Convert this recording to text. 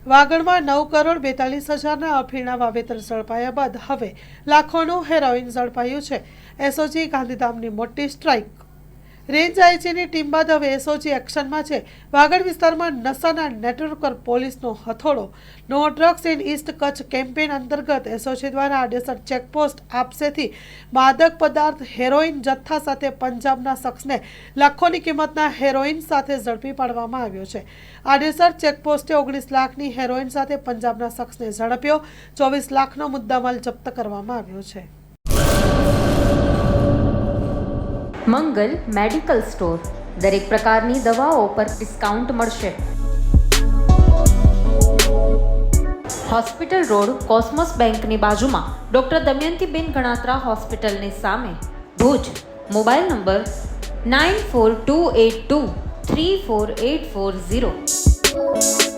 વાગડમાં 9,42,00,000ના અફીણના વાવેતર ઝડપાયા બાદ હવે લાખોનું હેરોઇન ઝડપાયું છે। એસઓજી ગાંધીધામની મોટી સ્ટ્રાઇક। રેન્જ આઈજીની ટીમ બાદ હવે એસઓજી એક્શનમાં છે। વાગડ વિસ્તારમાં નશાના નેટવર્ક પર પોલીસનો હથોડો। No drugs in east Kutch campaign અંતર્ગત એસઓજી દ્વારા આડેસર ચેકપોસ્ટ આપસેથી માદક પદાર્થ હેરોઇન જથ્થા સાથે પંજાબના શખ્સને લાખોની કિંમતના હેરોઇન સાથે ઝડપી પાડવામાં આવ્યો છે। આડેસર ચેકપોસ્ટે 19 લાખની હેરોઇન સાથે પંજાબના શખ્સને ઝડપ્યો। 24 લાખનો મુદ્દામાલ જપ્ત કરવામાં આવ્યો છે। મંગલ મેડિકલ સ્ટોર દરેક પ્રકારની દવાઓ પર ડિસ્કાઉન્ટ મળશે। હોસ્પિટલ રોડ કોસ્મોસ બેંકની બાજુમાં ડોક્ટર દમયંતીબેન ગણાત્રા હોસ્પિટલની સામે ભુજ। Mobile number 9428234840।